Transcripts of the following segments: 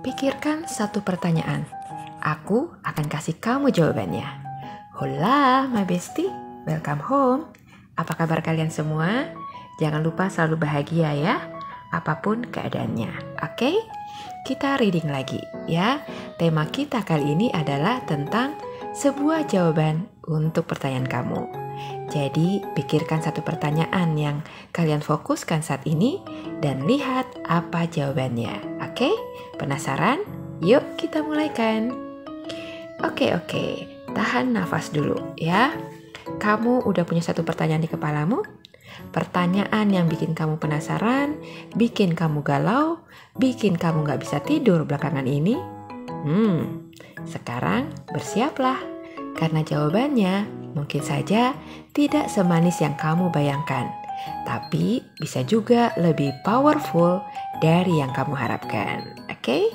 pikirkan satu pertanyaan. Aku akan kasih kamu jawabannya. Hola, my bestie. Welcome home. Apa kabar kalian semua? Jangan lupa selalu bahagia ya, apapun keadaannya. Oke? Kita reading lagi ya. Tema kita kali ini adalah tentang sebuah jawaban untuk pertanyaan kamu. Jadi, pikirkan satu pertanyaan yang kalian fokuskan saat ini dan lihat apa jawabannya. Oke? Penasaran? Yuk kita mulaikan. Oke. Tahan nafas dulu ya. Kamu udah punya satu pertanyaan di kepalamu? Pertanyaan yang bikin kamu penasaran, bikin kamu galau, bikin kamu gak bisa tidur belakangan ini? Sekarang bersiaplah, karena jawabannya mungkin saja tidak semanis yang kamu bayangkan, tapi bisa juga lebih powerful dari yang kamu harapkan. Oke?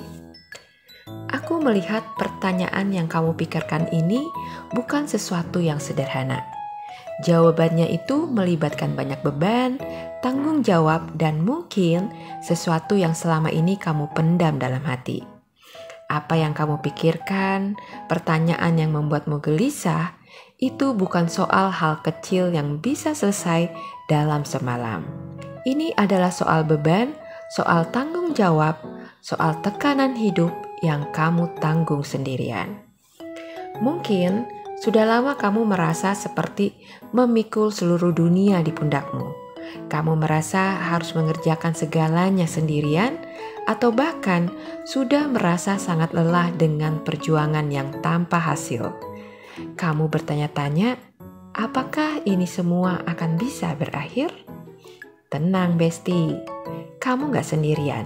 Aku melihat pertanyaan yang kamu pikirkan ini bukan sesuatu yang sederhana. Jawabannya itu melibatkan banyak beban, tanggung jawab, dan mungkin sesuatu yang selama ini kamu pendam dalam hati. Apa yang kamu pikirkan, pertanyaan yang membuatmu gelisah, itu bukan soal hal kecil yang bisa selesai dalam semalam. Ini adalah soal beban, soal tanggung jawab, soal tekanan hidup yang kamu tanggung sendirian. Mungkin sudah lama kamu merasa seperti memikul seluruh dunia di pundakmu. Kamu merasa harus mengerjakan segalanya sendirian, atau bahkan sudah merasa sangat lelah dengan perjuangan yang tanpa hasil. Kamu bertanya-tanya, apakah ini semua akan bisa berakhir? Tenang, bestie, kamu gak sendirian.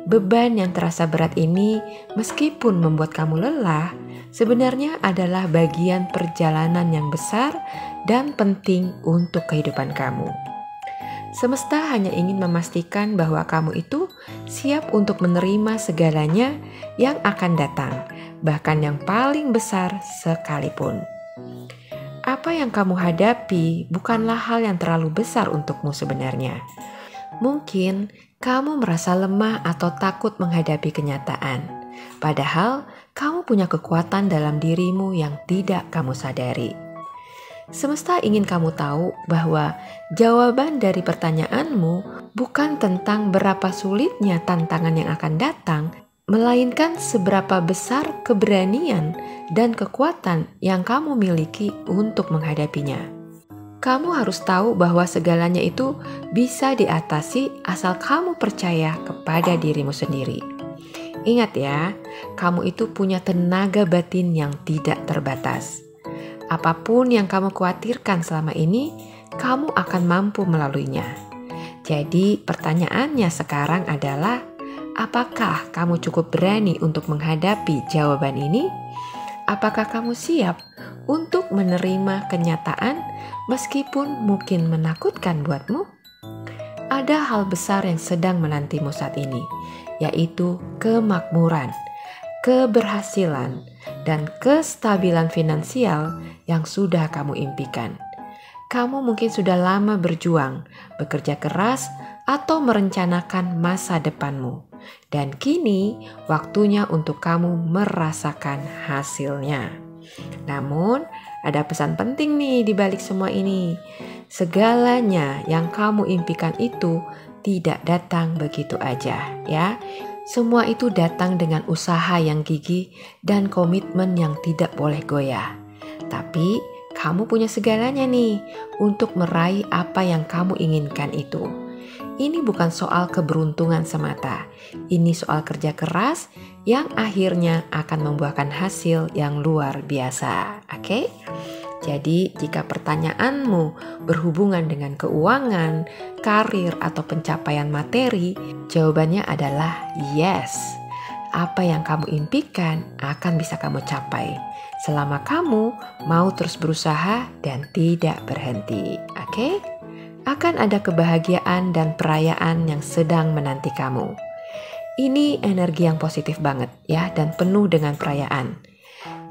Beban yang terasa berat ini, meskipun membuat kamu lelah, sebenarnya adalah bagian perjalanan yang besar dan penting untuk kehidupan kamu. Semesta hanya ingin memastikan bahwa kamu itu siap untuk menerima segalanya yang akan datang, bahkan yang paling besar sekalipun. Apa yang kamu hadapi bukanlah hal yang terlalu besar untukmu sebenarnya. Mungkin kamu merasa lemah atau takut menghadapi kenyataan, padahal kamu punya kekuatan dalam dirimu yang tidak kamu sadari. Semesta ingin kamu tahu bahwa jawaban dari pertanyaanmu bukan tentang berapa sulitnya tantangan yang akan datang, melainkan seberapa besar keberanian dan kekuatan yang kamu miliki untuk menghadapinya. Kamu harus tahu bahwa segalanya itu bisa diatasi asal kamu percaya kepada dirimu sendiri. Ingat ya, kamu itu punya tenaga batin yang tidak terbatas. Apapun yang kamu khawatirkan selama ini, kamu akan mampu melaluinya. Jadi pertanyaannya sekarang adalah, apakah kamu cukup berani untuk menghadapi jawaban ini? Apakah kamu siap untuk menerima kenyataan meskipun mungkin menakutkan buatmu? Ada hal besar yang sedang menantimu saat ini, yaitu kemakmuran, keberhasilan, dan kestabilan finansial yang sudah kamu impikan. Kamu mungkin sudah lama berjuang, bekerja keras, atau merencanakan masa depanmu. Dan kini waktunya untuk kamu merasakan hasilnya. Namun, ada pesan penting nih di balik semua ini. Segalanya yang kamu impikan itu tidak datang begitu aja, ya. Semua itu datang dengan usaha yang gigih dan komitmen yang tidak boleh goyah. Tapi kamu punya segalanya nih untuk meraih apa yang kamu inginkan itu. Ini bukan soal keberuntungan semata. Ini soal kerja keras yang akhirnya akan membuahkan hasil yang luar biasa. Oke? Jadi jika pertanyaanmu berhubungan dengan keuangan, karir, atau pencapaian materi, jawabannya adalah yes. Apa yang kamu impikan akan bisa kamu capai selama kamu mau terus berusaha dan tidak berhenti. Oke? Akan ada kebahagiaan dan perayaan yang sedang menanti kamu. Ini energi yang positif banget ya, dan penuh dengan perayaan.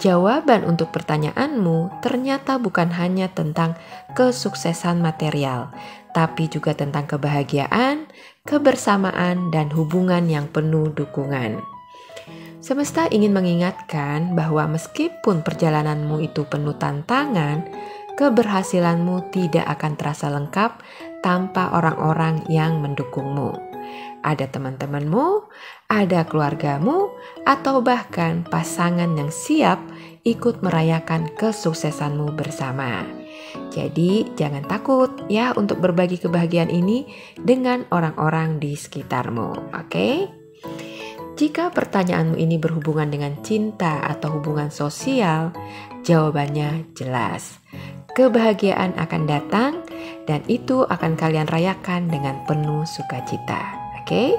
Jawaban untuk pertanyaanmu ternyata bukan hanya tentang kesuksesan material, tapi juga tentang kebahagiaan, kebersamaan, dan hubungan yang penuh dukungan. Semesta ingin mengingatkan bahwa meskipun perjalananmu itu penuh tantangan, keberhasilanmu tidak akan terasa lengkap tanpa orang-orang yang mendukungmu. Ada teman-temanmu, ada keluargamu, atau bahkan pasangan yang siap ikut merayakan kesuksesanmu bersama. Jadi jangan takut ya untuk berbagi kebahagiaan ini dengan orang-orang di sekitarmu, oke? Jika pertanyaanmu ini berhubungan dengan cinta atau hubungan sosial, jawabannya jelas. Kebahagiaan akan datang dan itu akan kalian rayakan dengan penuh sukacita. Oke?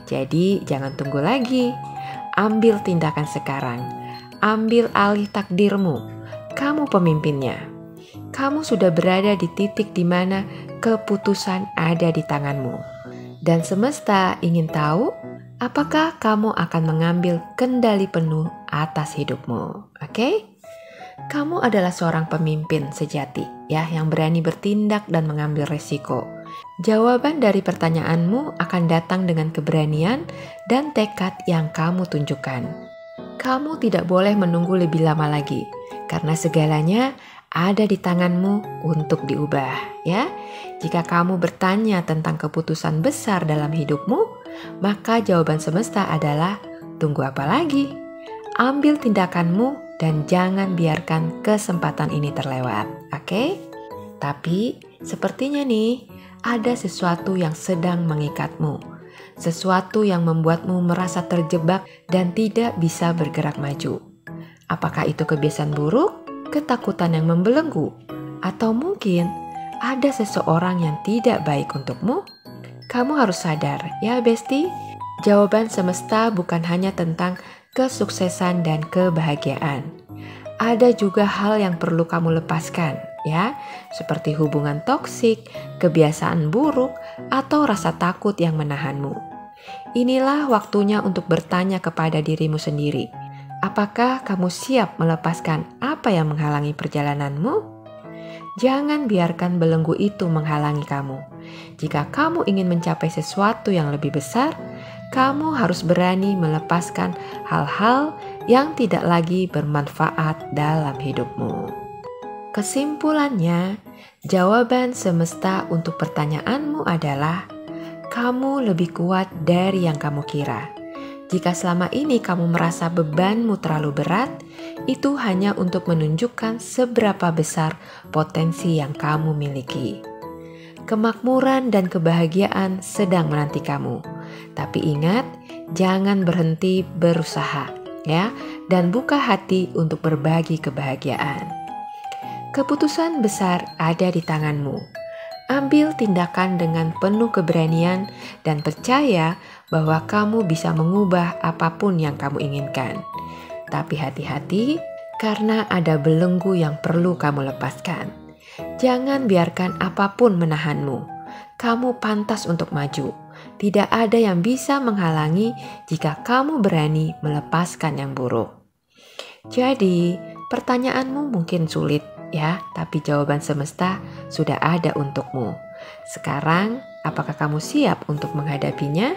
Jadi jangan tunggu lagi. Ambil tindakan sekarang. Ambil alih takdirmu. Kamu pemimpinnya. Kamu sudah berada di titik di mana keputusan ada di tanganmu. Dan semesta ingin tahu apakah kamu akan mengambil kendali penuh atas hidupmu. Oke? Kamu adalah seorang pemimpin sejati ya, yang berani bertindak dan mengambil resiko. Jawaban dari pertanyaanmu akan datang dengan keberanian dan tekad yang kamu tunjukkan. Kamu tidak boleh menunggu lebih lama lagi, karena segalanya ada di tanganmu untuk diubah ya. Jika kamu bertanya tentang keputusan besar dalam hidupmu, maka jawaban semesta adalah tunggu apa lagi? Ambil tindakanmu dan jangan biarkan kesempatan ini terlewat, oke? Tapi sepertinya nih, ada sesuatu yang sedang mengikatmu. Sesuatu yang membuatmu merasa terjebak dan tidak bisa bergerak maju. Apakah itu kebiasaan buruk, ketakutan yang membelenggu, atau mungkin ada seseorang yang tidak baik untukmu? Kamu harus sadar ya Besti, jawaban semesta bukan hanya tentang kesuksesan dan kebahagiaan. Ada juga hal yang perlu kamu lepaskan ya, seperti hubungan toksik, kebiasaan buruk, atau rasa takut yang menahanmu. Inilah waktunya untuk bertanya kepada dirimu sendiri. Apakah kamu siap melepaskan apa yang menghalangi perjalananmu? Jangan biarkan belenggu itu menghalangi kamu. Jika kamu ingin mencapai sesuatu yang lebih besar, kamu harus berani melepaskan hal-hal yang tidak lagi bermanfaat dalam hidupmu. Kesimpulannya, jawaban semesta untuk pertanyaanmu adalah kamu lebih kuat dari yang kamu kira. Jika selama ini kamu merasa bebanmu terlalu berat, itu hanya untuk menunjukkan seberapa besar potensi yang kamu miliki. Kemakmuran dan kebahagiaan sedang menanti kamu. Tapi ingat, jangan berhenti berusaha ya, dan buka hati untuk berbagi kebahagiaan. Keputusan besar ada di tanganmu. Ambil tindakan dengan penuh keberanian dan percaya bahwa kamu bisa mengubah apapun yang kamu inginkan. Tapi hati-hati karena ada belenggu yang perlu kamu lepaskan. Jangan biarkan apapun menahanmu. Kamu pantas untuk maju. Tidak ada yang bisa menghalangi jika kamu berani melepaskan yang buruk. Jadi, pertanyaanmu mungkin sulit ya, tapi jawaban semesta sudah ada untukmu. Sekarang, apakah kamu siap untuk menghadapinya?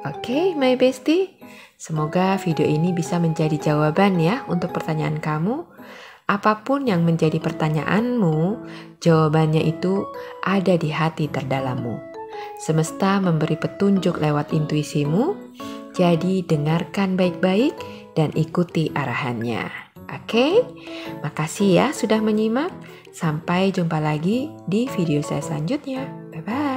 Oke, my bestie. Semoga video ini bisa menjadi jawaban ya untuk pertanyaan kamu. Apapun yang menjadi pertanyaanmu, jawabannya itu ada di hati terdalammu. Semesta memberi petunjuk lewat intuisimu, jadi dengarkan baik-baik dan ikuti arahannya. Oke, makasih ya sudah menyimak. Sampai jumpa lagi di video saya selanjutnya. Bye-bye.